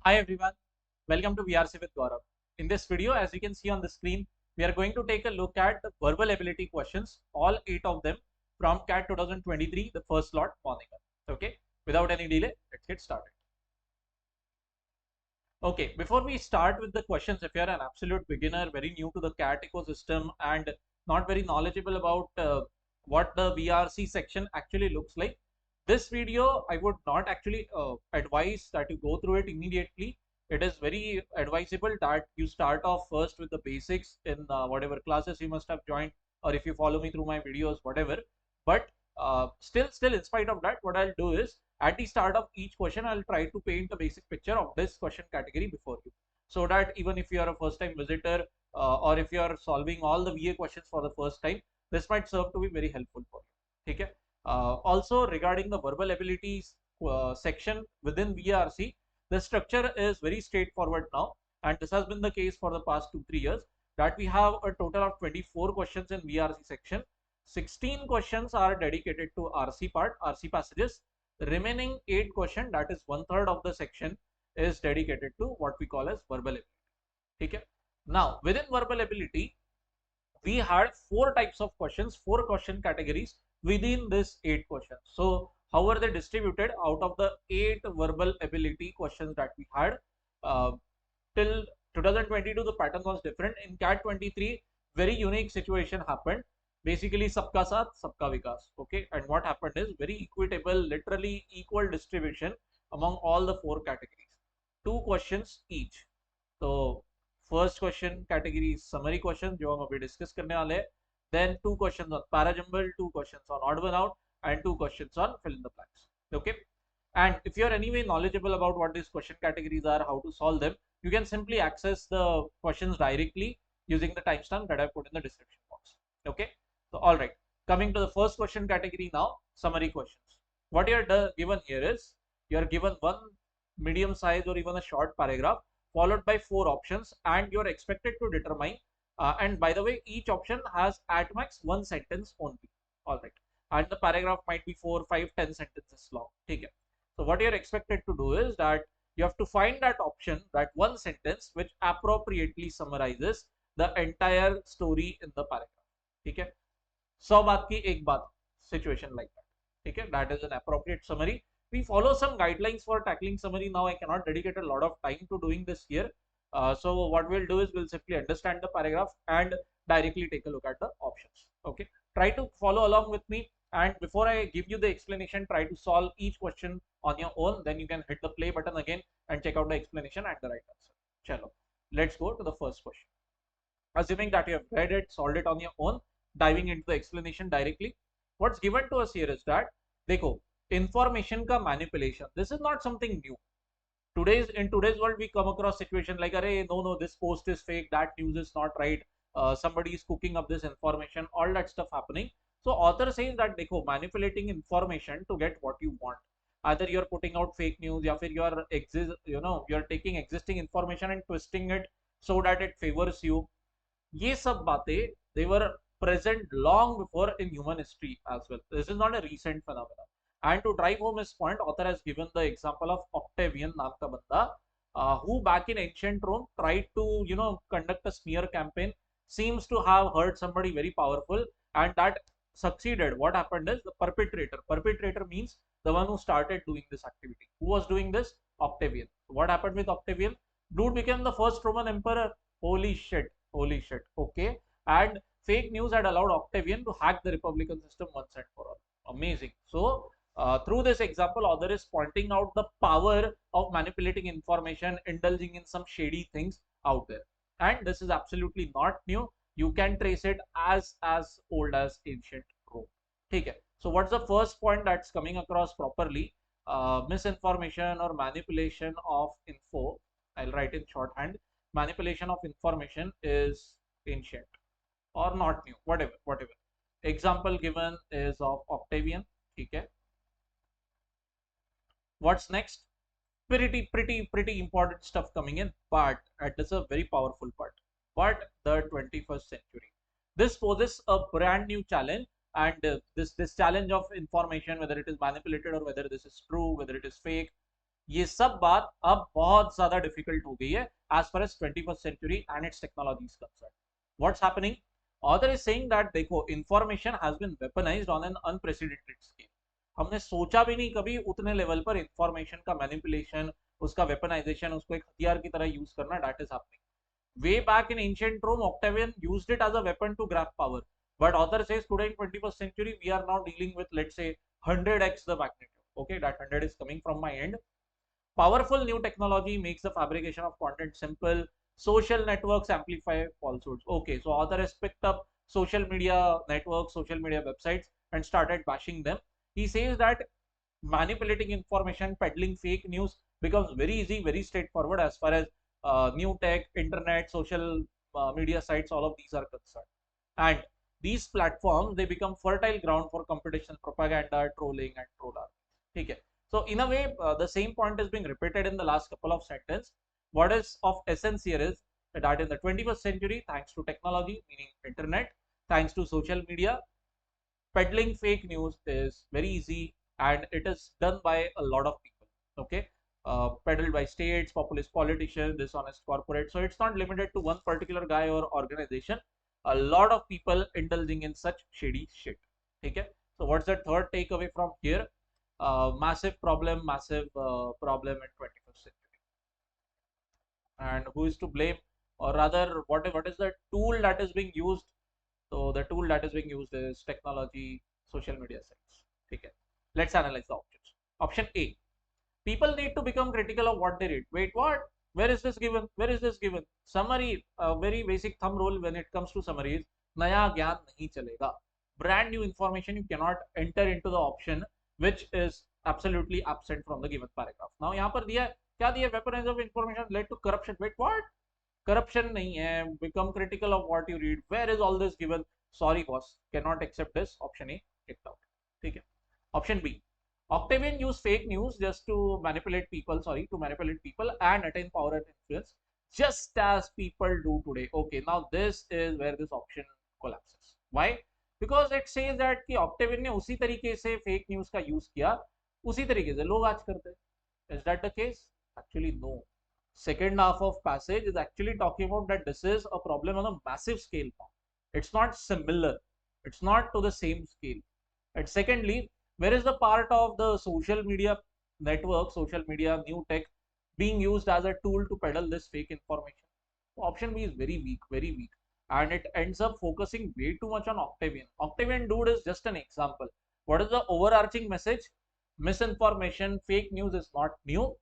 Hi everyone, welcome to VRC with Gaurav. In this video, as you can see on the screen, we are going to take a look at the verbal ability questions, all 8 of them from CAT 2023, the first slot morning. Okay, without any delay, let's get started. Okay, before we start with the questions, if you're an absolute beginner, very new to the CAT ecosystem and not very knowledgeable about what the VRC section actually looks like, this video I would not actually advise that you go through it immediately. It is very advisable that you start off first with the basics in whatever classes you must have joined, or if you follow me through my videos, whatever. But still in spite of that, what I'll do is at the start of each question, I'll try to paint a basic picture of this question category before you, so that even if you are a first time visitor or if you are solving all the VA questions for the first time, this might serve to be very helpful for you. Okay. Also, regarding the verbal abilities section within VRC, the structure is very straightforward now, and this has been the case for the past 2-3 years, that we have a total of 24 questions in VRC section. 16 questions are dedicated to RC part, RC passages. The remaining 8 questions, that is 1/3 of the section, is dedicated to what we call as verbal ability. Okay. Now, within verbal ability, we had 4 types of questions, 4 question categories within this 8 questions. So how are they distributed out of the 8 verbal ability questions that we had? Till 2022, the pattern was different. In CAT 23, very unique situation happened. Basically, sabka saath, sabka vikas. Okay, and what happened is very equitable, literally equal distribution among all the 4 categories. 2 questions each. So first question category is summary question, जो हम अभी discuss करने वाले हैं. Then 2 questions on Parajumble, 2 questions on odd one out, and 2 questions on fill in the blanks. Okay. And if you are anyway knowledgeable about what these question categories are, how to solve them, you can simply access the questions directly using the timestamp that I put in the description box. Okay. So all right. Coming to the first question category now, summary questions. What you are given here is you are given one medium size or even a short paragraph followed by 4 options, and you're expected to determine and by the way, each option has at max 1 sentence only. All right, and the paragraph might be 4, 5, 10 sentences long. Okay. So what you're expected to do is that you have to find that option, that one sentence which appropriately summarizes the entire story in the paragraph. Okay. 100 बात की एक बात, situation like that. Okay, that is an appropriate summary. We follow some guidelines for tackling summary. Now I cannot dedicate a lot of time to doing this here. So what we'll do is we'll simply understand the paragraph and directly take a look at the options. Okay, try to follow along with me, and before I give you the explanation, try to solve each question on your own. Then you can hit the play button again and check out the explanation and the right answer. Chalo, let's go to the first question. Assuming that you have read it, solved it on your own, diving into the explanation directly, what's given to us here is that, देखो, information का manipulation, this is not something new. In today's world, we come across situation like, array, no, this post is fake, that news is not right, somebody is cooking up this information, all that stuff happening. So author says that, देखो, manipulating information to get what you want. Either you're putting out fake news, or you're taking existing information and twisting it so that it favors you. ये सब बातें, they were present long before in human history as well. This is not a recent phenomenon. And to drive home his point, author has given the example of Octavian नाम का बंदा, who back in ancient Rome tried to conduct a smear campaign, seems to have hurt somebody very powerful, and that succeeded. What happened is the perpetrator means the one who started doing this activity. Who was doing this? Octavian. What happened with Octavian? Dude became the first Roman emperor. Holy shit. Okay. And fake news had allowed Octavian to hack the republican system once and for all. Amazing. So through this example, author is pointing out the power of manipulating information, indulging in some shady things out there. And this is absolutely not new. You can trace it as old as ancient Rome. Okay. So what's the first point that's coming across properly? Misinformation or manipulation of info. I'll write in shorthand. Manipulation of information is ancient or not new, whatever. Example given is of Octavian. Okay. What's next? Pretty important stuff coming in, but it is a very powerful part. But the 21st century, this poses a brand new challenge, and this challenge of information, whether it is manipulated or whether this is true, whether it is fake, ये सब बात अब बहुत ज्यादा difficult हो गई है as far as 21st century and its technology is concerned. What's happening? Author is saying that देखो information has been weaponized on an unprecedented scale. हमने सोचा भी नहीं कभी उतने लेवल पर इंफॉर्मेशन का मैनिपुलेशन, उसका वेपनाइजेशन, उसको एक हथियार की तरह यूज करना, that is happening. Way back in ancient Rome, Octavian used it as a weapon to grab power. But author says today in 21st century, we are now dealing with, let's say, 100x the magnitude. Okay, that 100 is coming from my end. Powerful new technology makes the fabrication of content simple. Social networks amplify falsehoods. Okay, so author has picked up social media networks, social media websites, and started bashing them. He says that manipulating information, peddling fake news becomes very easy, very straightforward as far as new tech, internet, social media sites, all of these are concerned. And these platforms, they become fertile ground for competition, propaganda, trolling, and troller. Okay. So in a way, the same point is being repeated in the last couple of sentences. What is of essence here is that in the 21st century, thanks to technology, meaning internet, thanks to social media, peddling fake news is very easy and it is done by a lot of people. Okay, peddled by states, populist politicians, dishonest corporates. So it's not limited to one particular guy or organization. A lot of people indulging in such shady shit. Okay, so what's the third takeaway from here? Massive problem in 21st century. And who is to blame, or rather what is the tool that is being used? So the tool that is being used is technology, social media sites. Okay, let's analyze the options. Option A: people need to become critical of what they read. Wait, what? Where is this given? Where is this given? Summary, a very basic thumb rule when it comes to summaries: नया ज्ञान नहीं चलेगा. Brand new information you cannot enter into the option which is absolutely absent from the given paragraph. Now यहाँ पर दिया क्या दिया? Weaponize of information led to corruption. Wait, what? Corruption नहीं है. Become critical of what you read. Where is all this given? Sorry boss, cannot accept this. Option A kicked out. ठीक है. Option B: Octavian used fake news just to manipulate people, and attain power and influence, just as people do today. Okay, now this is where this option collapses. Why? Because it says that कि Octavian ने उसी तरीके से fake news का use किया, उसी तरीके से लोग आज करते हैं. Is that the case? Actually, no. Second half of passage is actually talking about that this is a problem on a massive scale now. It's not similar. It's not to the same scale. And secondly, where is the part of the social media network, social media, new tech being used as a tool to peddle this fake information? Option B is very weak, very weak. And it ends up focusing way too much on Octavian. Octavian dude is just an example. What is the overarching message? Misinformation, fake news is not new.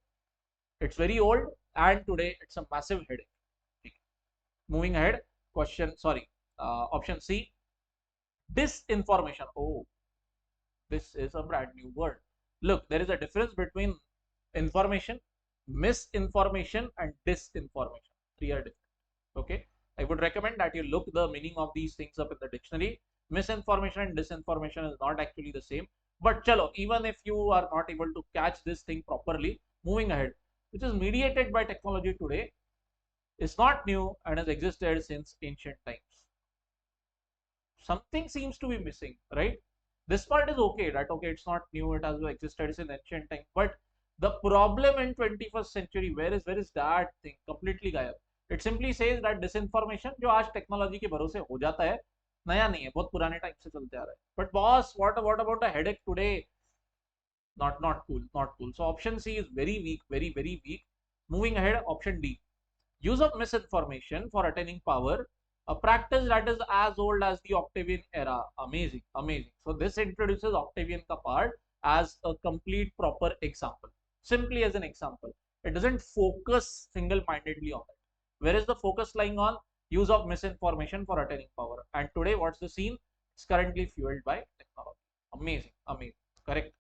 It's very old and today it's a massive headache. Moving ahead, option C, disinformation. Oh, this is a brand new word. Look, there is a difference between information, misinformation, and disinformation. Three are different. Okay, I would recommend that you look the meaning of these things up in the dictionary. Misinformation and disinformation is not actually the same. But chalo, even if you are not able to catch this thing properly, moving ahead, which is mediated by technology today, is not new and has existed since ancient times. Something seems to be missing, right? This part is okay, that okay, it's not new, it has existed since ancient time, but the problem in 21st century, where is that thing? Completely gayab. It simply says that disinformation जो आज technology के भरोसे हो जाता है, नया नहीं है, बहुत पुराने टाइम से चलते आ रहा है. But boss, what about the headache today? Not cool, not cool. So option C is very weak, very weak. Moving ahead, option D: use of misinformation for attaining power, a practice that is as old as the Octavian era. Amazing, amazing. So this introduces Octavian ka part as a complete proper example, simply as an example. It doesn't focus single-mindedly on it. Where is the focus lying on? Use of misinformation for attaining power. And today, what's the scene? It's currently fueled by technology. Amazing, amazing. Correct.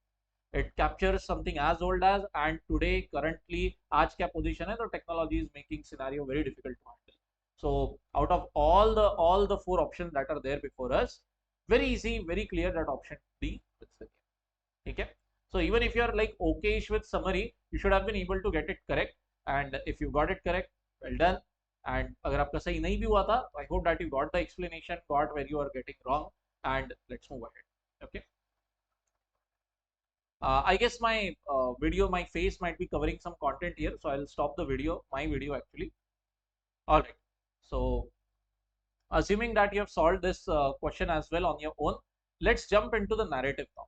It captures something as old as, and today currently आज क्या position है, तो technology is making scenario very difficult to handle. So out of all the four options that are there before us, very easy, very clear that option D is the game. Okay, so even if you are like okayish with summary, you should have been able to get it correct, and if you got it correct, well done. And अगर आपका सही नहीं भी हुआ था, I hope that you got the explanation, got where you are getting wrong, and let's move ahead. Okay. I guess my video, my face might be covering some content here, so I'll stop the video, my video actually. All right. So assuming that you have solved this question as well on your own, let's jump into the narrative now.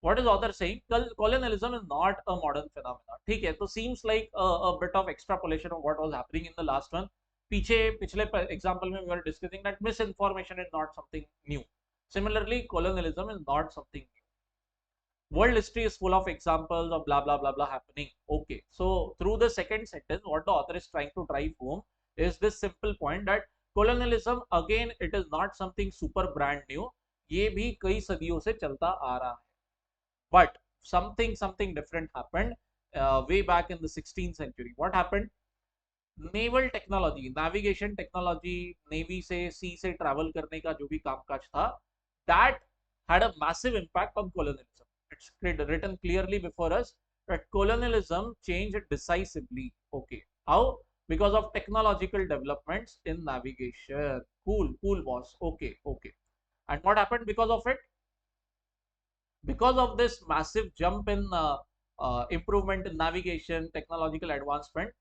What is author saying? Colonialism is not a modern phenomenon. ठीक है, तो seems like a bit of extrapolation of what was happening in the last one. पीछे पिछले example में we were discussing that misinformation is not something new. Similarly, colonialism is not something new. World history is full of examples of blah blah blah blah happening. Okay, so through the second sentence, what the author is trying to drive home is this simple point that colonialism, again, it is not something super brand new. ये भी कई सदियों से चलता आ रहा है. But something different happened way back in the 16th century. What happened? Naval technology, navigation technology, navy से sea से travel करने का जो भी कामकाज था, that had a massive impact on colonialism. It's written clearly before us that colonialism changed decisively. Okay, how? Because of technological developments in navigation. Cool boss. Okay. And what happened because of it? Because of this massive jump in improvement in navigation, technological advancement,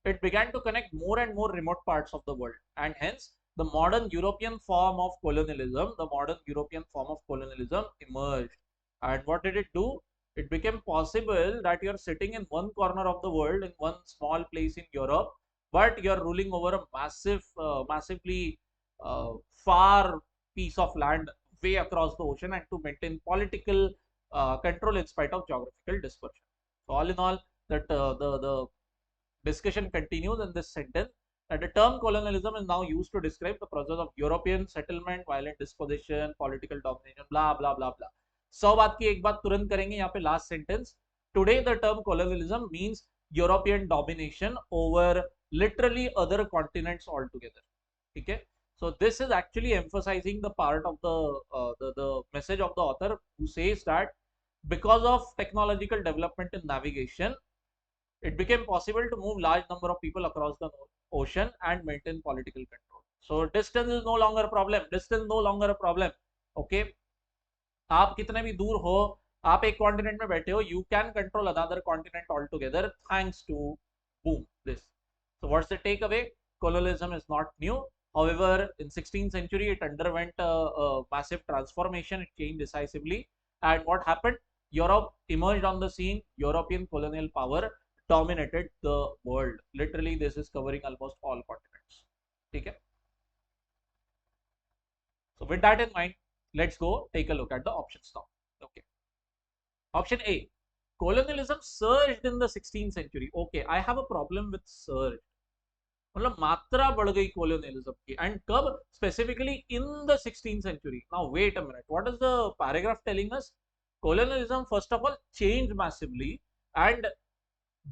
it began to connect more and more remote parts of the world, and hence the modern European form of colonialism, emerged. And what did it do? It became possible that you're sitting in one corner of the world, in one small place in Europe, but you're ruling over a massively far piece of land way across the ocean, and to maintain political control in spite of geographical dispersion. So all in all, that the discussion continues in this sentence that the term colonialism is now used to describe the process of European settlement, violent disposition, political domination, blah blah blah blah. 100 बात की एक बात तुरंत करेंगे यहाँ पे. Last sentence, today the term colonialism means European domination over literally other continents altogether. ठीक है. So this is actually emphasizing the part of the message of the author, who says that because of technological development in navigation, it became possible to move large number of people across the ocean and maintain political control. So distance is no longer a problem. Okay, आप कितने भी दूर हो, आप एक continent में बैठे हो, you can control another continent altogether thanks to boom this. So what's the takeaway? Colonialism is not new. However, in 16th century, it underwent a massive transformation. It changed decisively. And what happened? Europe emerged on the scene. European colonial power dominated the world. Literally, this is covering almost all continents. Okay. So with that in mind, let's go take a look at the options now. Okay. Option A, colonialism surged in the 16th century. Okay, I have a problem with surge. मतलब मात्रा बढ़ गई colonialism की, and कब? Specifically in the 16th century. Now wait a minute, what is the paragraph telling us? Colonialism first of all changed massively, and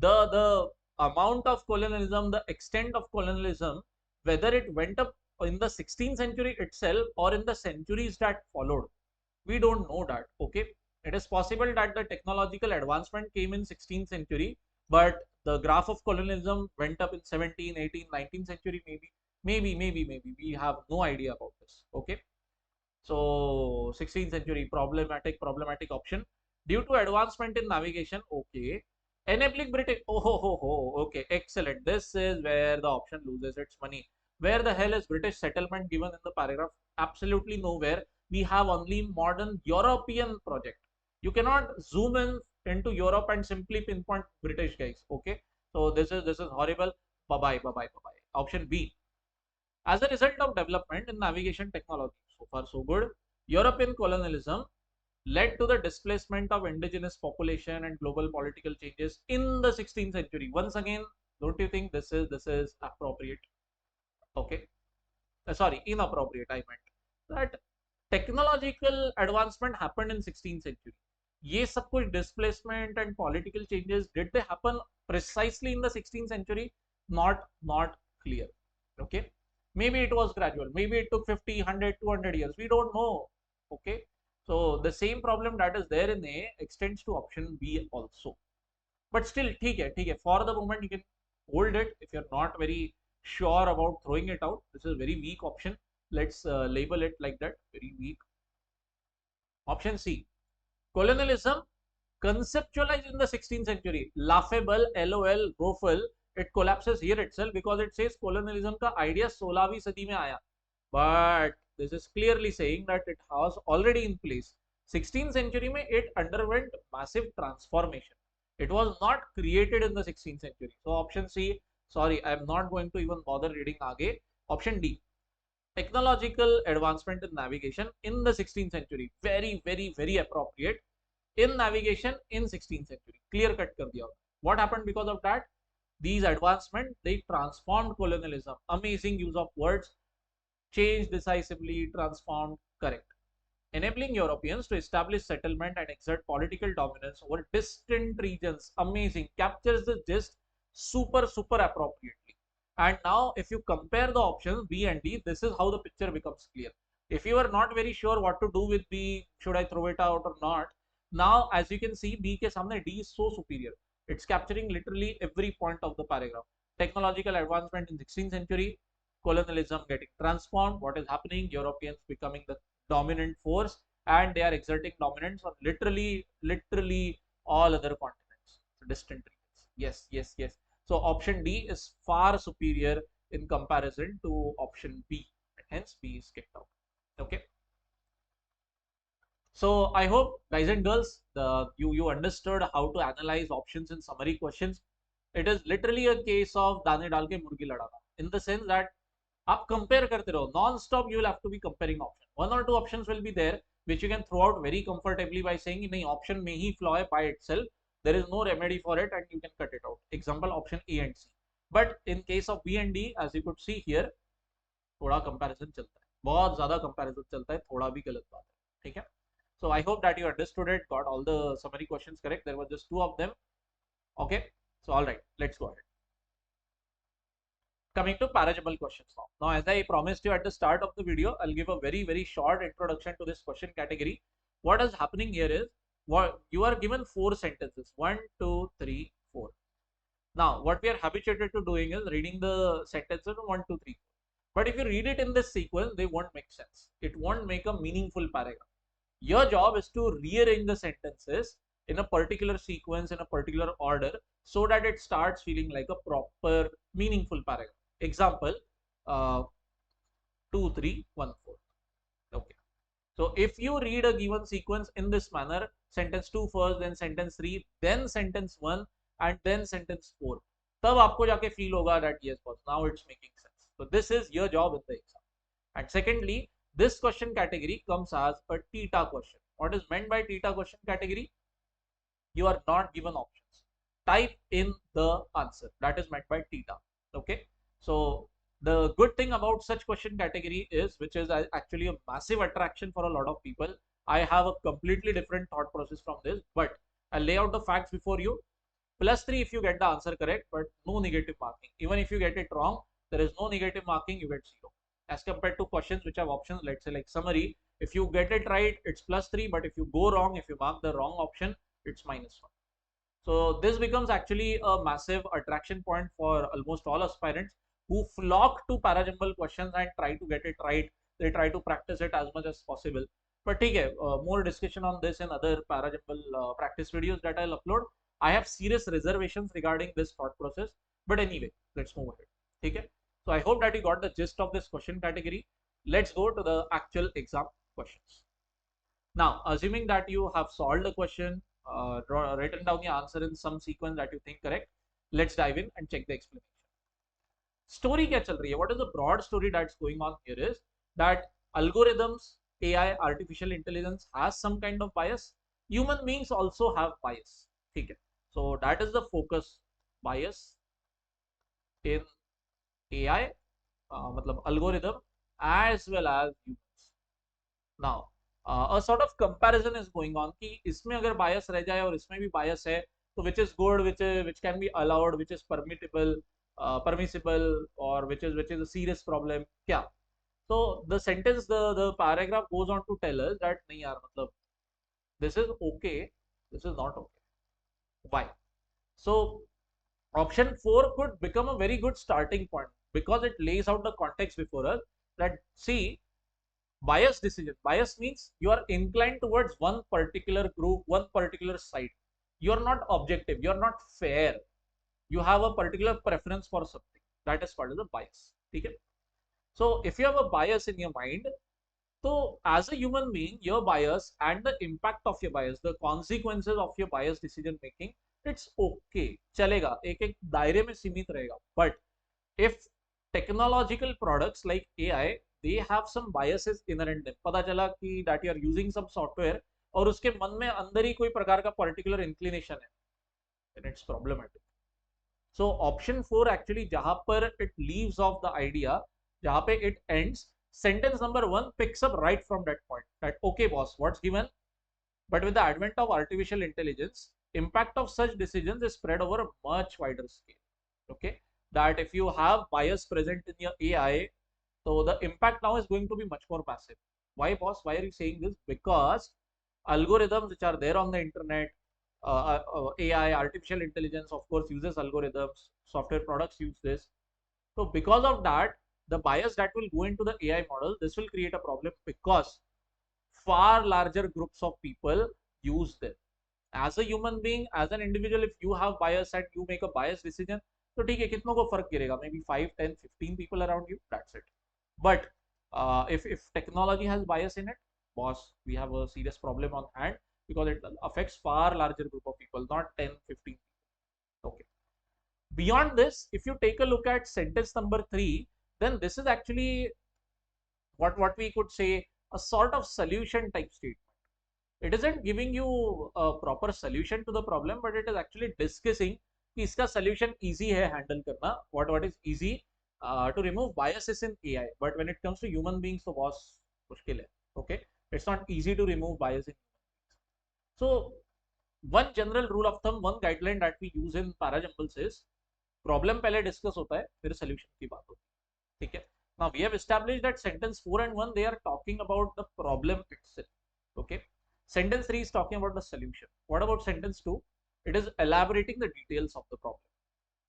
the amount of colonialism, the extent of colonialism, whether it went up in the 16th century itself or in the centuries that followed, we don't know that. Okay, it is possible that the technological advancement came in 16th century, but the graph of colonialism went up in 17th, 18th, 19th century. Maybe we have no idea about this. Okay, so 16th century, problematic option due to advancement in navigation. Okay, enabling British. Okay, excellent. This is where the option loses its money. Where the hell is British settlement given in the paragraph? Absolutely nowhere. We have only modern European project. You cannot zoom in into Europe and simply pinpoint British, guys. Okay, so this is horrible. Bye bye. Option B. As a result of development in navigation technology, so far so good, European colonialism led to the displacement of indigenous population and global political changes in the 16th century. Once again, don't you think this is appropriate? Okay, sorry, inappropriate. I meant that technological advancement happened in 16th century. ये सब कुछ displacement and political changes, did they happen precisely in the 16th century? Not clear. Okay, maybe it was gradual, maybe it took 50, 100, 200 years, we don't know. Okay, so the same problem that is there in A extends to option B also. But still, ठीक है, for the moment you can hold it. If you're not very sure about throwing it out, this is very weak option. Let's label it like that, very weak. Option C, colonialism conceptualized in the 16th century. Laughable, LOL, Rofel, it collapses here itself because it says colonialism का idea 16वीं सदी में आया. But this is clearly saying that it was already in place. 16th century में it underwent massive transformation. It was not created in the 16th century. So option C, sorry, I am not going to even bother reading आगे. Option D, technological advancement in navigation in the 16th century. Very, very, very appropriate. In navigation in 16th century. Clear cut kar diya. What happened because of that? These advancements, they transformed colonialism. Amazing use of words. Changed decisively, transformed, correct. Enabling Europeans to establish settlement and exert political dominance over distant regions. Amazing. Captures the gist super, super appropriately. And now, if you compare the options B and D, this is how the picture becomes clear. If you are not very sure what to do with B, should I throw it out or not? Now, as you can see, B ke samne D is so superior. It's capturing literally every point of the paragraph. Technological advancement in 16th century, colonialism getting transformed, what is happening, Europeans becoming the dominant force, and they are exerting dominance on literally all other continents, distant regions. Yes, yes, yes. So option D is far superior in comparison to option B. Hence, B is kicked out. Okay. So I hope, guys and girls, you understood how to analyze options in summary questions. It is literally a case of दाने डाल के मुर्गी लड़ाना. In the sense that आप compare करते रहो, non-stop you will have to be comparing options. One or two options will be there which you can throw out very comfortably by saying नहीं option में ही flaw है by itself. There is no remedy for it and you can cut it out. Example option A and C. But in case of B and D, as you could see here, थोड़ा comparison चलता है, बहुत ज़्यादा comparison चलता है, थोड़ा भी गलत बात है, ठीक है? So I hope that you understood it, got all the summary questions correct. There were just two of them. Okay. So all right, let's go ahead. Coming to Parajumble questions now. Now, as I promised you at the start of the video, I'll give a very, very short introduction to this question category. What is happening here is, what you are given 4 sentences, 1, 2, 3, 4. Now, what we are habituated to doing is reading the sentences 1, 2, 3, 4. But if you read it in this sequence, they won't make sense. It won't make a meaningful paragraph. Your job is to rearrange the sentences in a particular sequence, in a particular order, so that it starts feeling like a proper, meaningful paragraph. Example, 2, 3, 1, 4. Okay. So if you read a given sequence in this manner, sentence 2 first, then sentence 3, then sentence 1, and then sentence 4, तब आपको जाके feel होगा that yes, boss, now it's making sense. So this is your job in the exam. And secondly, this question category comes as a theta question. What is meant by theta question category? You are not given options. Type in the answer. That is meant by theta. Okay. So the good thing about such question category is, which is actually a massive attraction for a lot of people. I have a completely different thought process from this, but I'll lay out the facts before you. +3 if you get the answer correct, but no negative marking. Even if you get it wrong, there is no negative marking, you get 0. As compared to questions which have options, let's say like summary, if you get it right, it's +3, but if you go wrong, if you mark the wrong option, it's -1. So this becomes actually a massive attraction point for almost all aspirants who flock to Parajumble questions and try to get it right. They try to practice it as much as possible. But okay, more discussion on this in other Parajumble practice videos that I'll upload. I have serious reservations regarding this thought process. But anyway, let's move ahead. Okay? So I hope that you got the gist of this question category. Let's go to the actual exam questions. Now, assuming that you have solved the question, written down the answer in some sequence that you think correct, let's dive in and check the explanation. Story क्या चल रही है? What is the broad story that's going on here is that algorithms, AI, artificial intelligence has some kind of bias. Human beings also have bias. Okay. So that is the focus, bias in AI, मतलब algorithm as well as humans. Now, a sort of comparison is going on कि इसमें अगर bias रह जाए और इसमें भी bias है, तो which is good, which can be allowed, which is permissible, or which is a serious problem, क्या? So the sentence, the paragraph goes on to tell us that नहीं यार, मतलब this is okay, this is not okay. Why? So option 4 could become a very good starting point because it lays out the context before us that see, bias decision. Bias means you are inclined towards one particular group, one particular side. you're not objective, you're not fair, you have a particular preference for something. That is called as a bias. Okay? So if you have a bias in your mind, so as a human being, your bias and the impact of your bias, the consequences of your bias decision making, it's okay, चलेगा, एक एक दायरे में सीमित रहेगा. But if technological products like AI, they have some biases inherent in them. पता चला कि that you are using some software और उसके मन में अंदर ही कोई प्रकार का particular inclination है, then it's problematic. So option 4 actually जहां पर it leaves off the idea, जहां पे it ends, sentence number 1 picks up right from that point, that okay boss, what's given, but with the advent of artificial intelligence, impact of such decisions is spread over a much wider scale. Okay, that if you have bias present in your AI, so the impact now is going to be much more massive. Why boss, why are you saying this? Because algorithms which are there on the internet, AI, artificial intelligence, of course, uses algorithms, software products use this. So because of that, the bias that will go into the AI model, this will create a problem because far larger groups of people use them. As a human being, as an individual, if you have bias and you make a biased decision, तो ठीक है, कितनों को फर्क गिरेगा? Maybe 5, 10, 15 people around you, that's it. But if technology has bias in it, boss, we have a serious problem on hand, because it affects far larger group of people, not 10, 15. Okay. Beyond this, if you take a look at sentence number 3, then this is actually what we could say a sort of solution type statement. It isn't giving you a proper solution to the problem, but it is actually discussing कि इसका solution easy है handle करना, what is easy to remove biases in AI, but when it comes to human beings, so boss मुश्किल है. Okay, it's not easy to remove bias in human beings. So one general rule of thumb, one guideline that we use in Parajumbles is problem पहले discuss होता है, फिर solution की बात होती है. ठीक है? Now we have established that sentence 4 and 1, they are talking about the problem itself. Okay. Sentence 3 is talking about the solution. What about sentence 2? It is elaborating the details of the problem.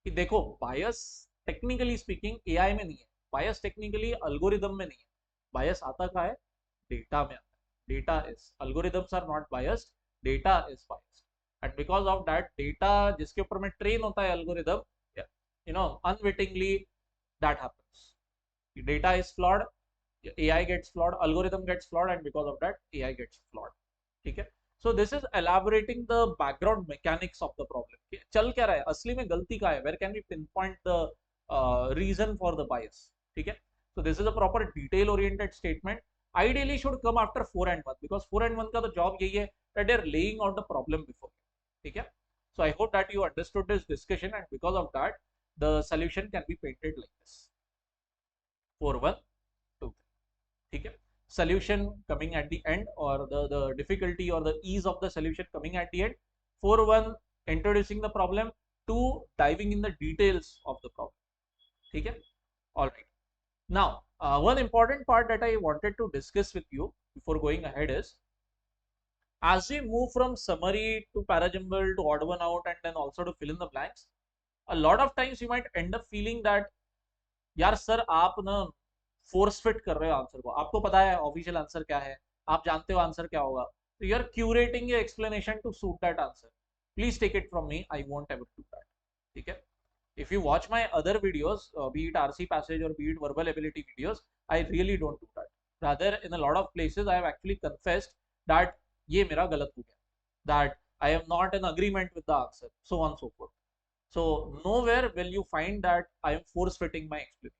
कि देखो, bias technically speaking AI में नहीं है, bias technically algorithm में नहीं है, bias आता कहाँ है? Data में आता है. Data is, algorithms are not biased, data is biased, and because of that data जिसके ऊपर में train होता है algorithm, unwittingly that happens. The data is flawed, AI gets flawed, algorithm gets flawed, and because of that AI gets flawed. ठीक है? So this is elaborating the background mechanics of the problem. चल क्या रहा है, असली में गलती क्या है, where can we pinpoint the reason for the bias. ठीक है? So this is a proper detail oriented statement. Ideally should come after 4 and 1, because 4 and 1 का तो job यही है that they are laying out the problem before. ठीक है? So I hope that you understood this discussion, and because of that the solution can be painted like this: 4, 1, 2, 3. ठीक है? Solution coming at the end, or the difficulty or the ease of the solution coming at the end. 4, 1, introducing the problem. 2, diving in the details of the problem. Okay? All right. Now one important part that I wanted to discuss with you before going ahead is, as we move from summary to Parajumble to odd one out and then also to fill in the blanks, a lot of times you might end up feeling that यार sir आप ना force fit कर रहे हो answer को, आपको पता है ऑफिशियल आंसर क्या है, आप जानते हो आंसर क्या होगा, तो you are curating your explanation to suit that answer. Please take it from me, I won't ever do that. ठीक है? If you watch my other videos, be it RC passage or be it verbal ability videos, I really don't do that. Rather, in a lot of places, I have actually confessed that ये मेरा गलत हो गया, that I am not in agreement with the answer, so on and so forth. So nowhere will you find that I am force fitting my explanation.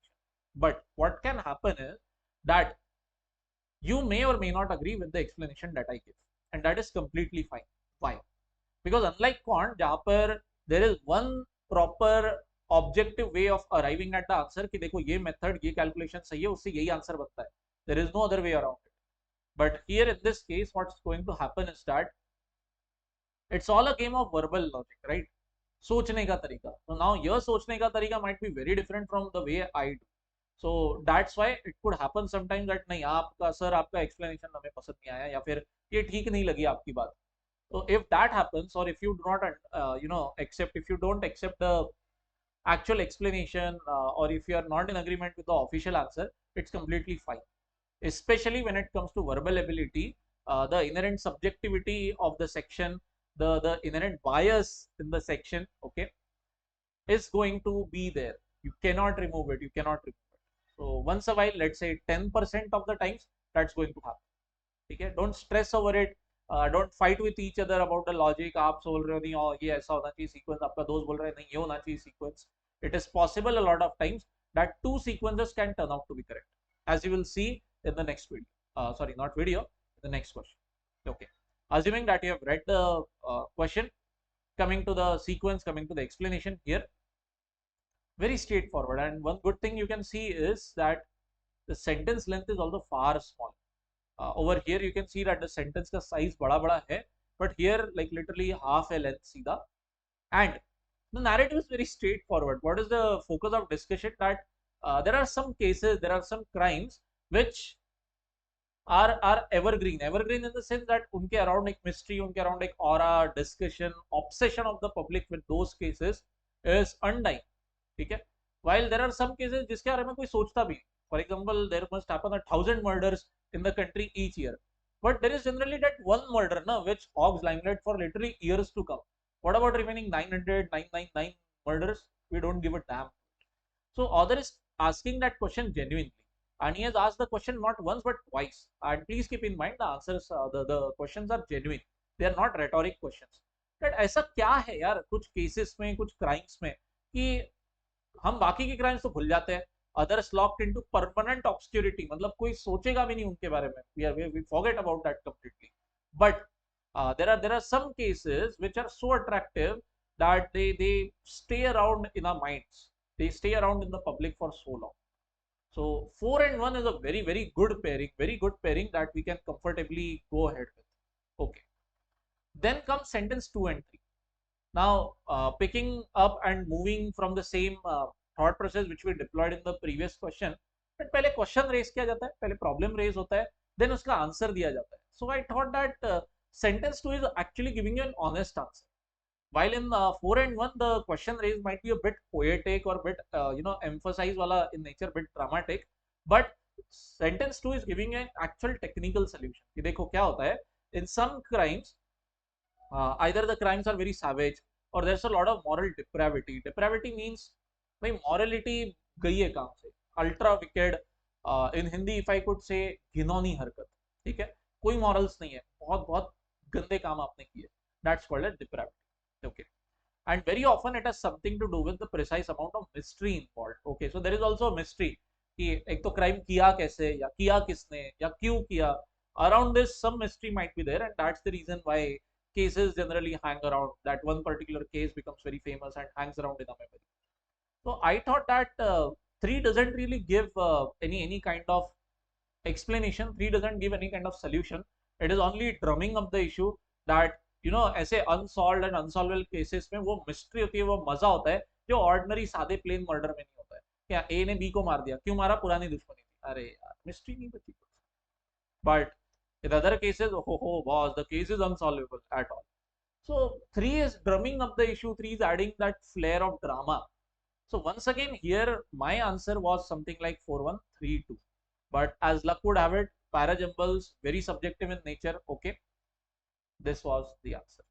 But what can happen is that you may or may not agree with the explanation that I give, and that is completely fine. Why? Because unlike quant, जहाँ पर there is one proper objective way of arriving at the answer कि देखो ये method, ये calculation सही है, उससे यही answer बनता है. There is no other way around it. But here in this case, what's going to happen is that it's all a game of verbal logic, right? सोचने का तरीका. So now your सोचने का तरीका might be very different from the way I do. So that's why it could happen sometimes that नहीं, आपका sir आपका explanation हमें पसंद नहीं आया, या फिर ये ठीक नहीं लगी आपकी बात. So if that happens, or if you do not if you don't accept the actual explanation, or if you are not in agreement with the official answer, it's completely fine. Especially when it comes to verbal ability, the inherent subjectivity of the section, the inherent bias in the section, okay, is going to be there. You cannot remove it. You cannot remove it. So once a while, let's say 10% of the times, that's going to happen. Okay, don't stress over it. Don't fight with each other about the logic. आप बोल रहे हो नहीं और ये ऐसा होना चाहिए sequence, आपका दोस्त बोल रहा है नहीं ये होना चाहिए sequence. It is possible a lot of times that two sequences can turn out to be correct, as you will see in the next video. Sorry, not video, the next question. Okay, assuming that you have read the question, coming to the sequence, coming to the explanation here, very straightforward. And one good thing you can see is that the sentence length is also far small. Over here you can see that the sentence का size बड़ा है, but here like literally half a length सीधा. And the narrative is very straightforward. What is the focus of discussion? That there are some cases, there are some crimes which are evergreen. Evergreen in the sense that उनके around एक mystery, उनके around एक aura, discussion, obsession of the public with those cases is undying. ठीक है? While there are some cases जिसके बारे में कोई सोचता भी. For example, there must happen 1,000 murders in the country each year, but there is generally that one murder, na, which hogs limelight for literally years to come. What about remaining 999 murders? We don't give a damn. So author is asking that question genuinely, and he has asked the question not once but twice. And please keep in mind the answers, the questions are genuine. They are not rhetoric questions. That ऐसा क्या है यार कुछ cases में, कुछ crimes में कि हम बाकी के crimes तो भूल जाते हैं. Others locked into permanent obscurity, मतलब कोई सोचेगा भी नहीं उनके बारे में. We forget about that completely. But there are some cases which are so attractive that they stay around in our minds. They stay around in the public for so long. So 4 and 1 is a very good pairing that we can comfortably go ahead with. Okay. Then comes sentence 2 and 3. Now picking up and moving from the same thought process which we deployed in the previous question, but पहले question raise किया जाता है, पहले problem raise होता है, then उसका answer दिया जाता है. So I thought that sentence 2 is actually giving you an honest answer. While in 4 and 1 the question raised might be a bit poetic or bit emphasize wala in nature, bit dramatic, but sentence 2 is giving an actual technical solution. कि देखो क्या होता है, in some crimes either the crimes are very savage or there's a lot of moral depravity. Depravity means भाई morality गई है काम से, ultra wicked, in Hindi if I could say घिनौनी हरकत. ठीक है, कोई morals नहीं है, बहुत बहुत गंदे काम आपने किए. That's called a depravity. Okay, and very often it has something to do with the precise amount of mystery involved. Okay, so there is also a mystery कि एक तो crime किया कैसे या किया किसने या क्यों किया. Around this some mystery might be there, and that's the reason why cases generally hang around. That one particular case becomes very famous and hangs around in our memory. So I thought that 3 doesn't really give any kind of explanation. 3 doesn't give any kind of solution. It is only drumming up the issue that ऐसे unsolved and unsolvable cases में वो mystery होती है, वो मजा होता है जो ordinary सादे plain murder में नहीं होता है. क्या A ने B को मार दिया, क्यों मारा, पुरानी दुश्मनी थी. अरे यार mystery नहीं बची. But in other cases, oh boss, the case is unsolvable at all. So 3 is drumming up the issue. 3 is adding that flair of drama. So once again here my answer was something like 4132, but as luck would have it, Parajumbles very subjective in nature. Okay, this was the answer.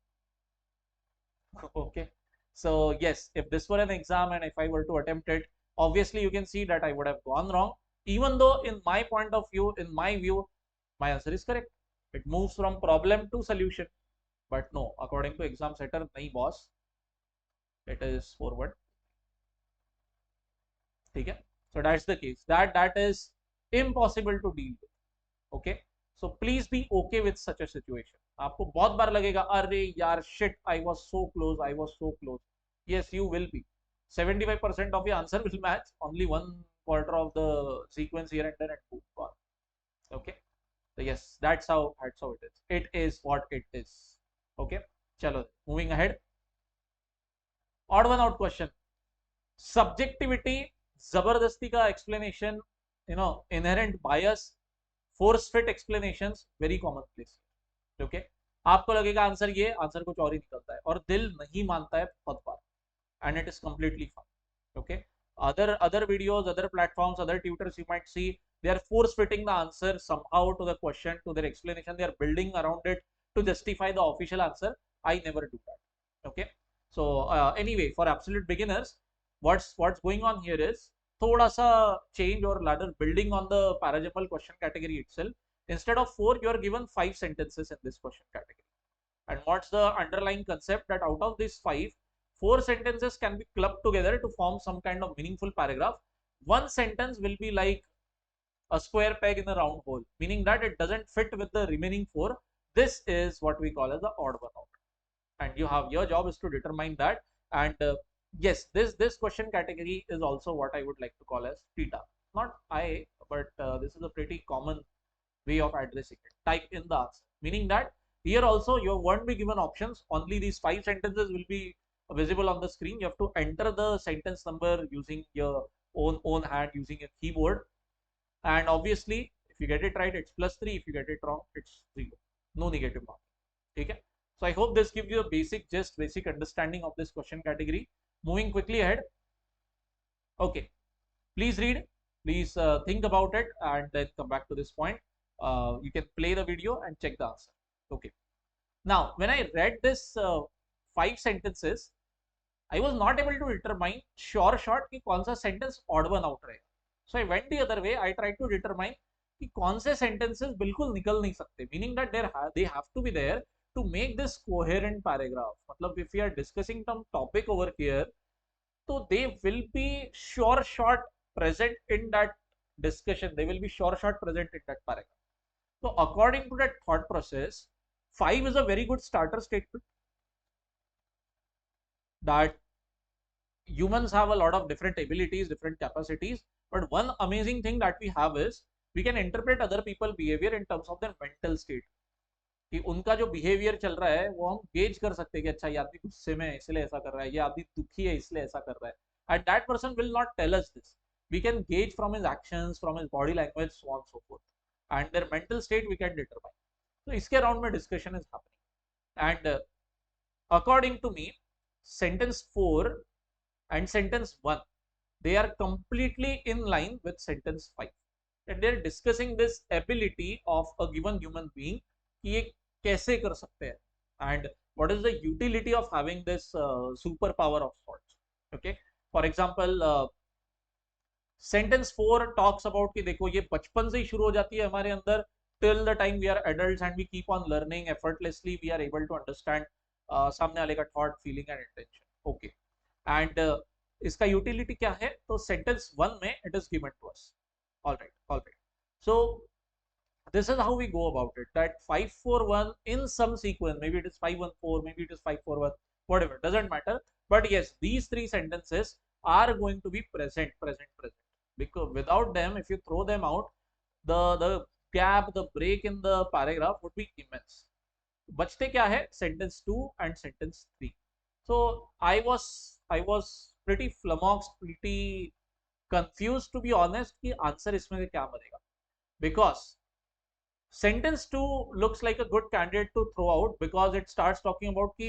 Okay, so yes, if this were an exam and if I were to attempt it, obviously you can see that I would have gone wrong, even though in my point of view, in my view, my answer is correct. It moves from problem to solution, but no, according to exam setter, nahi boss, it is forward. ठीक है, so that's the case. That is impossible to deal with. Okay, so please be okay with such a situation. आपको बहुत बार लगेगा अरे यार shit, I was so close. Yes, you will be. 75% of your answer will match, only 1/4 of the sequence here and there and boom, gone. Okay, so yes, that's how it is. It is what it is. Okay, chalo, moving ahead. Odd one out question. Subjectivity, जबरदस्ती का explanation, inherent bias, force fit explanations, very commonplace. Okay, आपको लगेगा answer ये, answer कुछ और ही निकलता है और दिल नहीं मानता है बहुत बार, and it is completely fine. Okay, other videos, other platforms, other tutors you might see, they are force fitting the answer somehow to the question, to their explanation. They are building around it to justify the official answer. I never do that. Okay, so anyway, for absolute beginners, what's going on here is thoda sa change or ladder building on the Parajumble question category itself. Instead of 4, you are given 5 sentences in this question category. And what's the underlying concept? That out of these 5, 4 sentences can be clubbed together to form some kind of meaningful paragraph. One sentence will be like a square peg in a round hole, meaning that it doesn't fit with the remaining 4. This is what we call as the odd one out. And your job is to determine that. And yes, this question category is also what I would like to call as theta. Not I, but this is a pretty common way of addressing it. Type in the answer, meaning that here also you won't be given options. Only these 5 sentences will be visible on the screen. You have to enter the sentence number using your own hand, using a keyboard. And obviously, if you get it right, it's +3. If you get it wrong, it's 0. No negative mark. Okay. So I hope this gives you a basic understanding of this question category. Moving quickly ahead. Okay. Please read. Please think about it and then come back to this point. You can play the video and check the answer. Okay. Now, when I read this 5 sentences, I was not able to determine short कि कौन सा sentence odd one out रहेगा. So I went the other way. I tried to determine कि कौन से sentences बिल्कुल निकल नहीं सकते. Meaning that they have to be there to make this coherent paragraph. मतलब if we are discussing some topic over here, so they will be short present in that discussion. They will be short present in that paragraph. So according to that thought process, 5 is a very good starter statement. That humans have a lot of different abilities, different capacities, but one amazing thing that we have is we can interpret other people behavior in terms of their mental state. कि उनका जो behaviour चल रहा है वो हम gauge कर सकते हैं कि अच्छा ये आदमी गुस्से में है इसलिए ऐसा कर रहा है, ये आदमी दुखी है इसलिए ऐसा कर रहा है. And that person will not tell us this. We can gauge from his actions, from his body language, so on and so forth, and their mental state we can determine. So इसके around में discussion is happening. And according to me, sentence 4 and sentence 1, they are completely in line with sentence 5, and they are discussing this ability of a given human being कि ये कैसे कर सकते हैं, and what is the utility of having this super power of sorts. Okay, for example, sentence 4 talks about कि देखो ये बचपन से ही शुरू हो जाती है हमारे अंदर, till the time we are adults and we keep on learning effortlessly, we are able to understand सामने वाले का thought, feeling and intention. Okay, and इसका यूटिलिटी क्या है? तो सेंटेंस 1 में it is given to us. All right. So this is how we go about it. That 541 in some sequence, maybe it is 514, maybe it is 541, whatever, doesn't matter. But yes, these 3 sentences are going to be present. Because without them, if you throw them out, the gap, the break in the paragraph would be immense. बचते क्या है? Sentence 2 and sentence 3. So I was pretty flummoxed, pretty confused to be honest कि answer इसमें से क्या बनेगा. Because sentence 2 looks like a good candidate to throw out because it starts talking about कि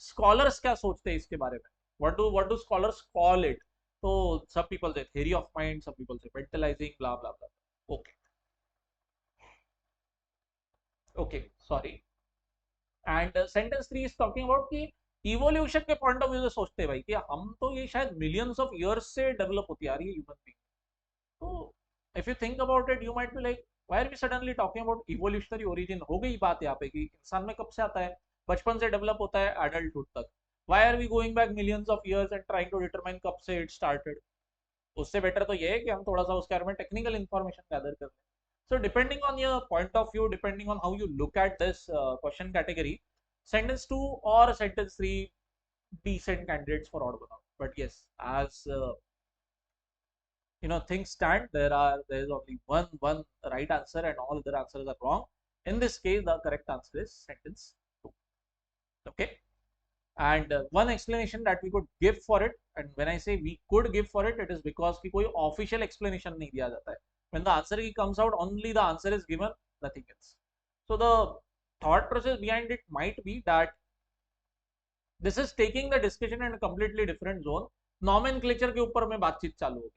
scholars क्या सोचते हैं इसके बारे में. What do scholars call it? So some people say theory of mind, some people say mentalizing, blah blah blah. Okay, sorry. And sentence 3 is talking about कि evolution के point of view से सोचते हैं भाई कि हम तो ये शायद मिलियंस ऑफ ईयर्स से डेवलप होती आ रही है ह्यूमन बीइंग. तो if you think about it, you might be like why are we suddenly talking about evolutionary origin. हो गई बात यहाँ पे कि इंसान में कब से आता है, बचपन से डेवलप होता है एडल्टहुड तक. Why are we going back millions of years and trying to determine कब से इट स्टार्टेड. उससे बेटर तो ये है कि हम थोड़ा सा उसके बारे में टेक्निकल इंफॉर्मेशन गैदर कर लें. So depending on your point of view, depending on how you look at this question category, sentence 2 or sentence 3 decent candidates for odd one out. But yes, as things stand, there is only one right answer and all other answers are wrong. In this case, the correct answer is sentence 2. Okay, and one explanation that we could give for it, and when I say we could give for it, it is because कि कोई official explanation नहीं दिया जाता है. When the answer key comes out, only the answer is given, nothing else. So the thought process behind it might be that this is taking the discussion in a completely different zone. Nomenclature के ऊपर में बातचीत चालू होगी.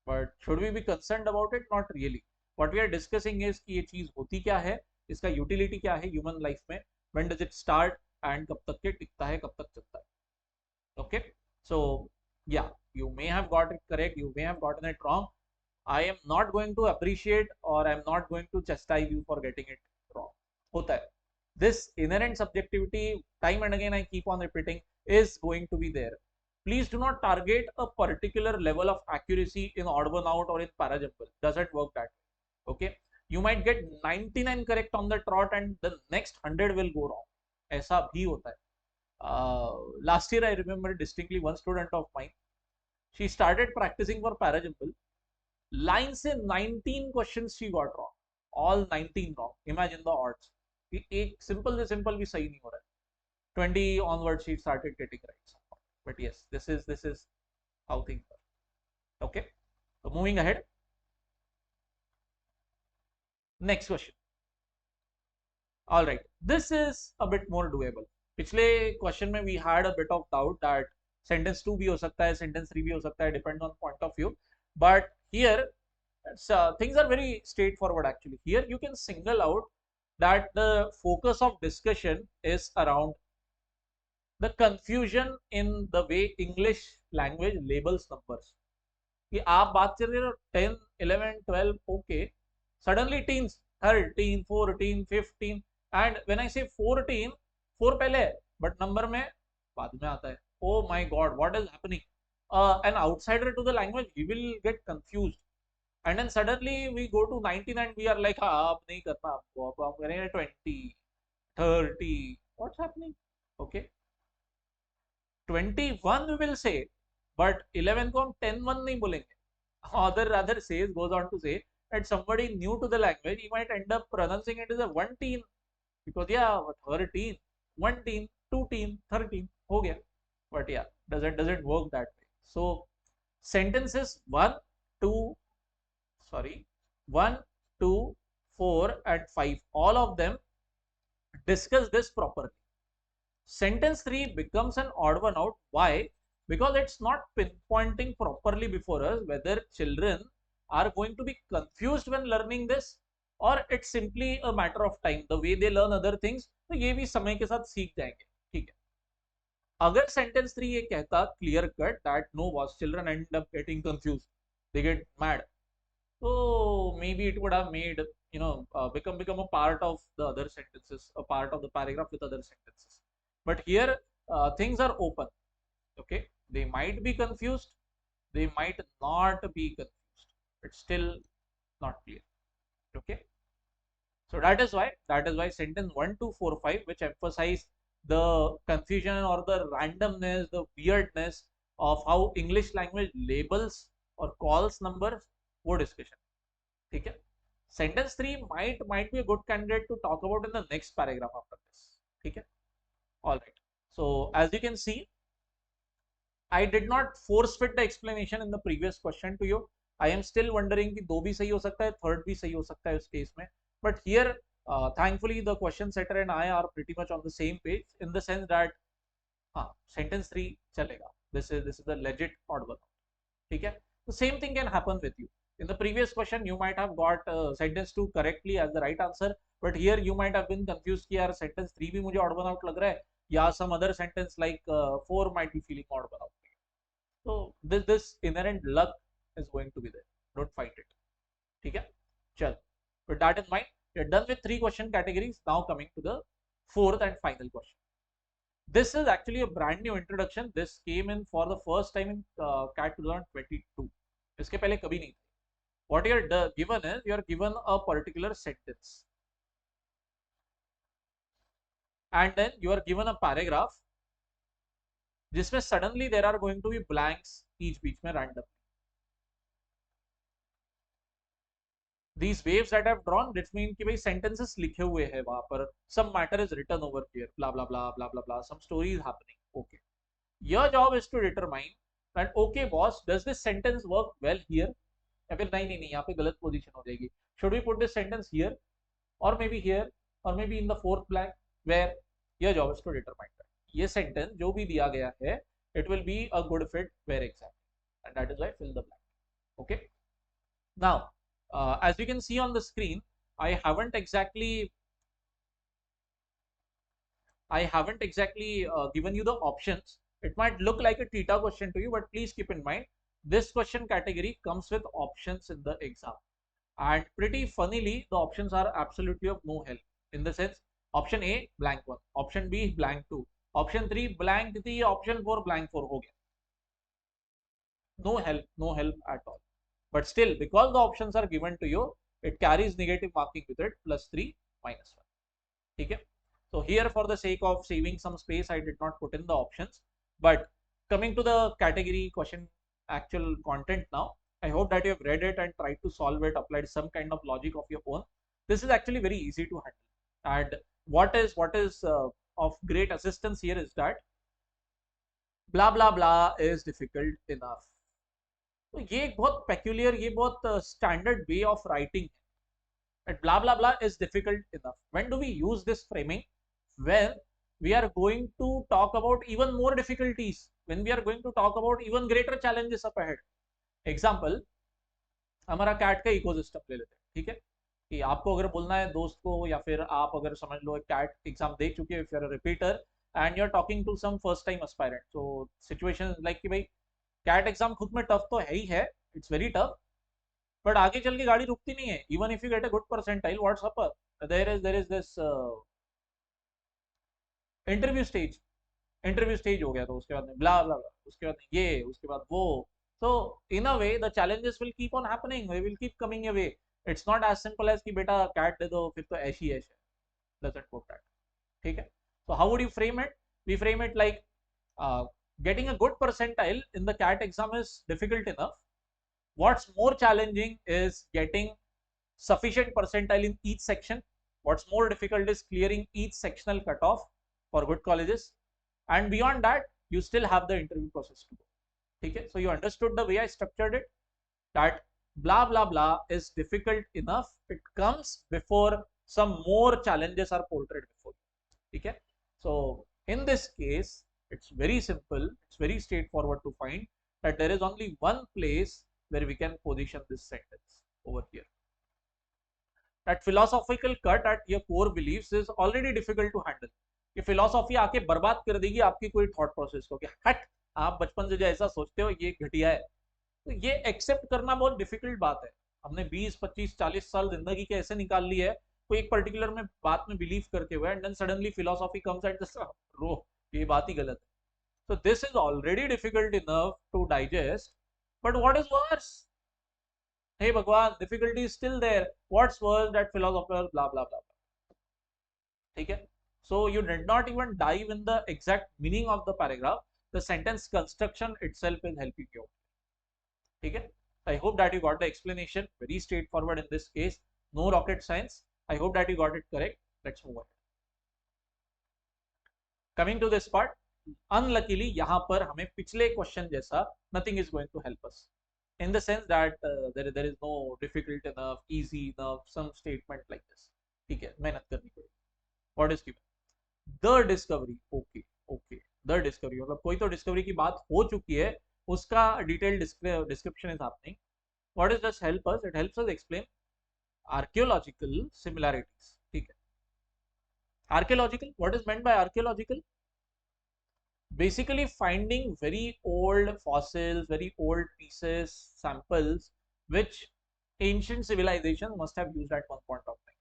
But should we be concerned about it? Not really. What we are discussing is कि ये चीज होती क्या है, इसका utility क्या है human life में, when does it start, and कब तक के टिकता है, कब तक चलता है। ओके, सो या, you may have got it correct, you may have gotten it wrong. I am not going to appreciate or I am not going to chastise you for getting it wrong. होता है. This inherent subjectivity, time and again I keep on repeating, is going to be there. Please do not target a particular level of accuracy in odd one out or in parajumble. Doesn't work that way. Okay, you might get 99 correct on the trot and the next 100 will go wrong. ऐसा भी होता है. Last year I remember distinctly one student of mine, she started practicing for parajumble. Line से 19 questions she got wrong, all 19 wrong. Imagine the odds. एक simple से simple भी सही नहीं हो रहा है. 20 onward she started getting right. But yes, this is how things are. Okay, so moving ahead, next question. All right, this is a bit more doable. पिछले question में we had a bit of doubt that sentence 2 भी हो सकता है, sentence 3 भी हो सकता है, depends on point of view. But here things are very straightforward actually. Here you can single out that the focus of discussion is around the confusion in the way English language labels numbers. कि आप बात कर रहे हो 10, 11, 12, okay, suddenly teens, 13, 14, 15, and when I से 14, 4 पहले है but number में बाद में आता है. Oh my god, what is happening? An outsider to the language, he will get confused. And then suddenly we go to 19 and we are like, हाँ अब नहीं करना आपको, अब हम करेंगे 20, 30, what's happening? Okay, 21 we will say, but 11 को हम 10-1 नहीं बोलेंगे. Other rather says, goes on to say that somebody new to the language, he might end up pronouncing it as a 1-teen, because yeah, what, 13, 1-teen, 2-teen, 13 हो गया. But yeah, doesn't work that way. So sentences 1, 2, sorry, 1, 2, 4 and 5, all of them discuss this properly. Sentence 3 becomes an odd one out. Why? Because it's not pinpointing properly before us whether children are going to be confused when learning this, or it's simply a matter of time. The way they learn other things, तो ये भी समय के साथ सीख जाएंगे. ठीक है. अगर sentence 3 ये कहता clear cut that no, was children end up getting confused, they get mad, so maybe it would have made, become a part of the other sentences, a part of the paragraph with other sentences. But here things are open. Okay, they might be confused, they might not be confused, it's still not clear. Okay, so that is why sentence 1, 2, 4, 5, which emphasize the confusion or the randomness, the weirdness of how English language labels or calls numbers, वो discussion. ठीक है. Sentence 3 might be a good candidate to talk about in the next paragraph after this. ठीक है. All right, so as you can see, I did not force fit the explanation in the previous question to you. I am still wondering कि 2 भी सही हो सकता है, 3rd भी सही हो सकता है उस केस में. But here thankfully the question setter and I are pretty much on the same page, in the sense that sentence 3 चलेगा. This is the legit odd one. ठीक है. The same thing can happen with you. In the previous question you might have got sentence 2 correctly as the right answer, but here you might have been confused कि यार sentence 3 भी मुझे odd one out लग रहा है, या some other sentence like 4 might be feeling odd one out. So this inherent luck is going to be there. Don't fight it. ठीक है. चल, with that in mind, we are done with 3 question categories. Now coming to the 4th and final question. This is actually a brand new introduction. This came in for the first time in CAT 2022. इसके पहले कभी नहीं. What you are given is, you are given a particular sentence, and then you are given a paragraph जिसमें suddenly there are going to be blanks बीच में random. These waves that I have drawn, that mean कि भाई sentences लिखे हुए हैं वहां पर, some matter is written over here, blah blah blah blah blah blah, some story is happening. Okay, your job is to determine that okay boss, does this sentence work well here, या फिर नहीं यहाँ पे गलत position हो जाएगी. Should we put this sentence here, or maybe here, or maybe in the 4th blank, where your job is to determine that ये sentence जो भी दिया गया है, it will be a good fit where exactly, and that is why fill the blank. Okay, now as you can see on the screen, I haven't exactly I haven't exactly given you the options. It might look like a theta question to you, but please keep in mind this question category comes with options in the exam. And pretty funnily, the options are absolutely of no help. In the sense, option A blank 1, option B blank 2, option 3 blank 3, option 4 blank 4 हो गया. No help at all. But still, because the options are given to you, it carries negative marking with it, +3, -1. Okay. So here, for the sake of saving some space, I did not put in the options. But coming to the category question actual content now, I hope that you have read it and tried to solve it, applied some kind of logic of your own. This is actually very easy to handle. And what is of great assistance here is that blah blah blah is difficult enough. तो ये एक बहुत peculiar, ये बहुत standard way of writing है. And blah blah blah is difficult enough. When do we use this framing? When we are going to talk about even more difficulties, when we are going to talk about even greater challenges up ahead. Example, हमारा cat का ecosystem ले लेते हैं. ठीक है, कि आपको अगर बोलना है दोस्त को, या फिर आप अगर समझ लो कैट एग्जाम दे चुके हैं, if you are a repeater and you are talking to some first time aspirant, so situation like कि भाई कैट एग्जाम खुद में टफ तो है ही है, इट्स वेरी टफ, बट आगे चल के गाड़ी रुकती नहीं है. Even if you get a good percentile, what's up, there is this interview stage हो गया, तो उसके बाद में ब्ला ब्ला ब्ला, उसके बाद ये, उसके बाद वो. so in a way the challenges will keep on happening, they will keep coming your way. It's not as simple as कि बेटा कैट दे दो फिर तो ऐश ही ऐश है. doesn't work that. ठीक है. so how would you frame it? We frame it like getting a good percentile in the CAT exam is difficult enough. What's more challenging is getting sufficient percentile in each section. What's more difficult is clearing each sectional cutoff for good colleges, and beyond that you still have the interview process to go. Okay, so you understood the way I structured it, that blah blah blah is difficult enough, it comes before some more challenges are portrayed before you. Okay, so in this case it's very simple, it's very straightforward to find that there is only one place where we can position this sentence over here. That philosophical cut at your core beliefs is already difficult to handle. ये philosophy आके बर्बाद कर देगी आपकी कोई thought process को, कि हट आप बचपन से जो ऐसा सोचते हो ये घटिया है. तो ये एक्सेप्ट करना बहुत डिफिकल्ट बात है. हमने 20 25 40 साल जिंदगी के ऐसे निकाल ली है कोई एक पर्टिकुलर में बात में बिलीव करके हुए, and then suddenly philosophy comes and just row, ये बात ही गलत है. so this is already difficult enough to digest, but what is worse? Hey Bhagwan, difficulty is still there. What's worse? That philosopher blah blah blah. ठीक है. So you did not even dive in the exact meaning of the paragraph. The sentence construction itself is helping you. ठीक है. I hope that you got the explanation. Very straightforward in this case. No rocket science. I hope that you got it correct. Let's move on. Coming to this part, unluckily यहाँ पर हमें पिछले question जैसा nothing is going to help us. In the sense that there is no difficult enough, easy enough, some statement like this. ठीक है, मेहनत करनी पड़ेगी. What is given? The discovery. Okay, okay. The discovery, मतलब कोई तो discovery की बात हो चुकी है, उसका detail description is happening. What is this help us? It helps us explain archaeological similarities. ठीक है. Archaeological, what is meant by archaeological? basically finding very old fossils, very old pieces, samples which ancient civilization must have used at one point of time.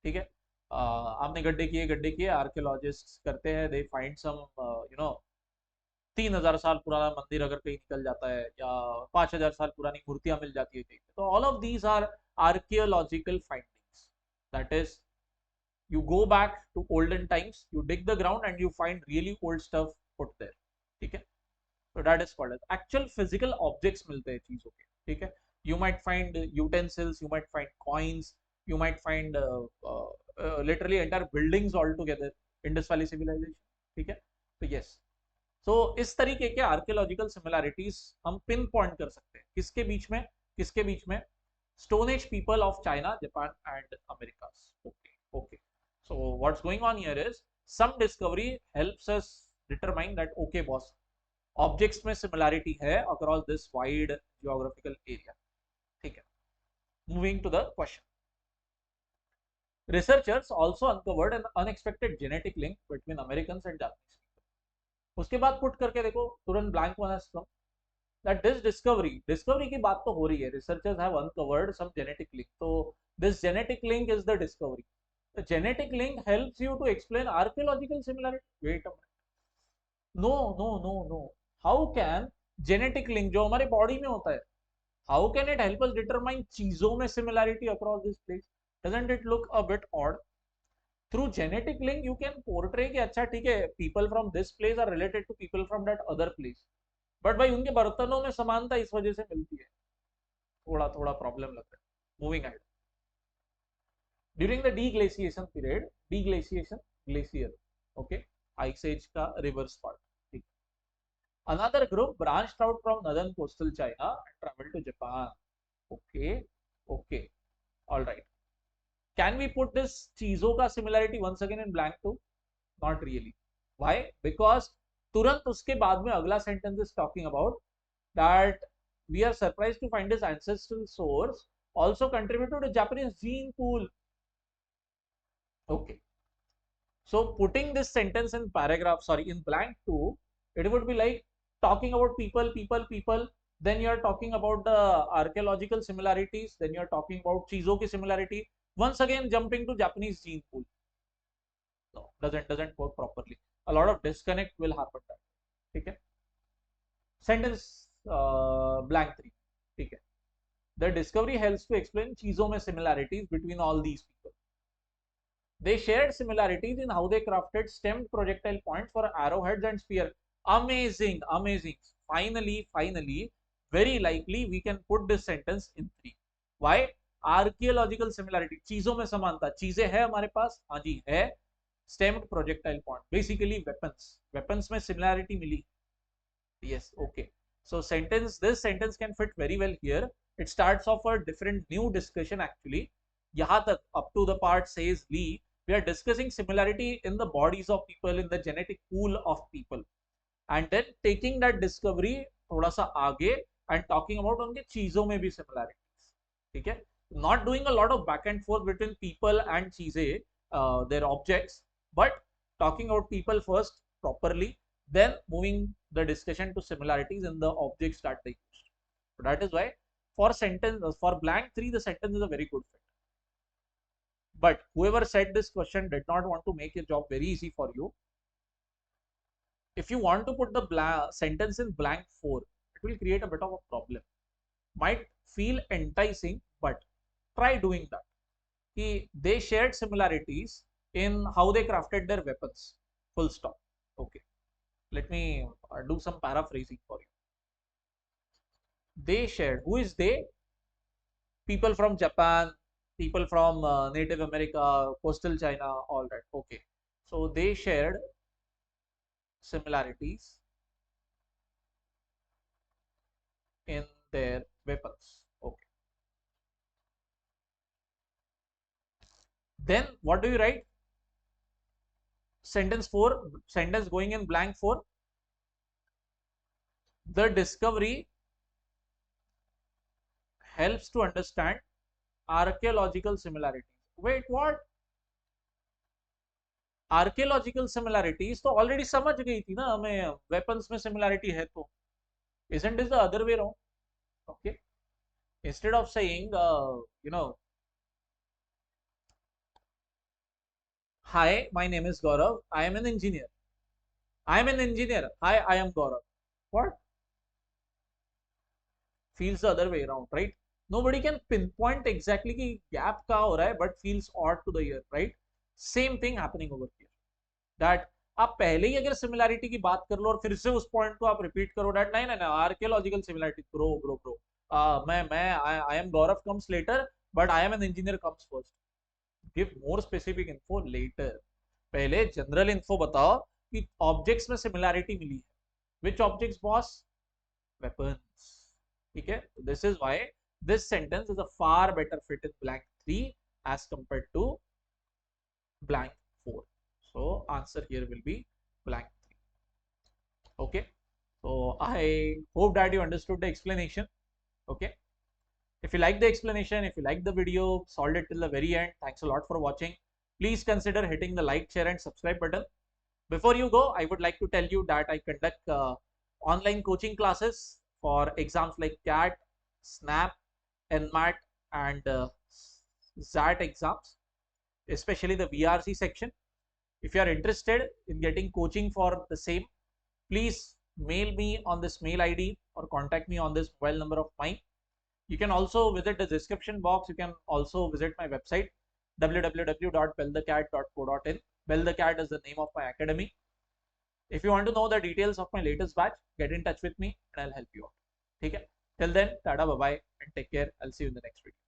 ठीक है. आपने गड्ढे किए archaeologist करते हैं, they find some 3000 साल पुराना मंदिर अगर कहीं निकल जाता है, या 5000 साल पुरानी मूर्तियां मिल जाती है कहीं, तो all of these are archaeological findings. That is you go back to olden times, you dig the ground and you find really old stuff put there. ठीक है. so that is called as actual physical objects मिलते हैं चीजों के. ठीक है. you might find utensils, you might find coins, you might find literally entire buildings all together. Indus Valley civilization. ठीक है. तो yes, so इस तरीके के आर्कियोलॉजिकल सिमिलैरिटीज हम पिन पॉइंट कर सकते हैं. किसके बीच में stone age people of China, Japan and America. okay. So what's going on here is some discovery helps us determine that okay boss, objects में similarity है across this wide geographical area. ठीक है. Moving to the question. Researchers also uncovered an unexpected genetic link between Americans and Japanese people. उसके बाद put करके देखो, तुरंत blank one has come, that this discovery की बात तो हो रही है, researchers have uncovered some genetic link, so this genetic link is the discovery. The genetic link helps you to explain archaeological similarity. Wait a minute. No, no, no, no. How can genetic link जो हमारे body में होता है, how can it help us determine चीजों में similarity across this place? Doesn't it look a bit odd? Through genetic link you can portray कि अच्छा ठीक है, people from this place are related to people from that other place, but भाई उनके बर्तनों में समानता इस वजह से मिलती है, थोड़ा थोड़ा प्रॉब्लम लगता है। Moving ahead, during the deglaciation period, deglaciation glacier, okay, ice age का रिवर्स पार्ट, ठीक। Another group branched out from northern coastal China and travelled to Japan, okay, okay, alright. Can we put this चीजों का similarity once again in blank two? Not really. Why? Because तुरंत उसके बाद में अगला sentence is talking about that we are surprised to find his ancestral source also contributed to Japanese gene pool. Okay. So putting this sentence in paragraph, sorry, in blank two, it would be like talking about people, people, people. Then you are talking about the archaeological similarities. Then you are talking about cheezo ki similarity. Once again, jumping to Japanese gene pool. No, doesn't work properly. A lot of disconnect will happen. Okay. Sentence blank three. Okay. The discovery helps to explain चीजों में similarities between all these people. They shared similarities in how they crafted stemmed projectile points for arrowheads and spear. Amazing, amazing. Finally, very likely we can put this sentence in three. Why? Archaeological similarity. चीजों में समानता, चीजें है हमारे पास, हाँ जी है. Stemmed projectile point, basically weapons. Weapons में similarity milli. Yes, okay. So this sentence can fit very well here. It starts off a different new discussion actually. यहाँ तक up to the part says Lee, we are discussing similarity in the bodies of people, in the genetic pool of people, and then taking that discovery थोड़ा सा आगे and talking about उनके चीजों में भी similarities. ठीक है? Not doing a lot of back and forth between people and चीजें, their objects, but talking about people first properly, then moving the discussion to similarities in the objects that they used. So that is why for blank 3 the sentence is a very good fit. But whoever said this question did not want to make your job very easy for you. If you want to put the sentence in blank 4, it will create a bit of a problem. Might feel enticing, but try doing that. They shared similarities in how they crafted their weapons. Full stop. Okay. Let me do some paraphrasing for you. They shared. Who is they? People from Japan, people from Native America, coastal China, all that. Okay. So they shared similarities in their weapons. Okay. Then what do you write? Sentence 4, sentence going in blank 4. The discovery helps to understand archaeological similarities. Wait, what? Archaeological similarities तो already समझ गई थी ना हमें, weapons में similarity है तो. Isn't this the other way around? Okay. Instead of saying, hi, my name is Gaurav. I am an engineer. I am an engineer. Hi, I am Gaurav. What? Feels the other way around, right? Nobody can pinpoint exactly कि gap कहाँ हो रहा है, but feels odd to the ear, right? Same thing happening over here. That आप पहले ही अगर similarity की बात कर लो और फिर से उस पॉइंट को आप रिपीट करो, डेट नहीं नहीं आर्कियोलॉजिकल सिमिलैरिटी, ब्रो मैं I am Gaurav comes later but I am an engineer comes first. Give more specific info later. पहले जनरल इन्फो बताओ कि ऑब्जेक्ट्स में सिमिलैरिटी मिली है. Which objects boss? वेपन्स. ठीक है? This is why this sentence is a far better fit in blank 3 as compared to blank 4. So answer here will be blank 3. Okay. So I hope that you understood the explanation. Okay. If you like the explanation, if you like the video, solved it till the very end, thanks a lot for watching. Please consider hitting the like, share and subscribe button. Before you go, I would like to tell you that I conduct online coaching classes for exams like CAT, SNAP, NMAT and ZAT exams, especially the VRC section. If you are interested in getting coaching for the same, please mail me on this mail ID or contact me on this mobile number of mine. You can also visit the description box. You can also visit my website www.bellthecat.co.in. Bell the Cat is the name of my academy. If you want to know the details of my latest batch, get in touch with me and I'll help you out. Okay? Till then, tada, bye bye, and take care. I'll see you in the next video.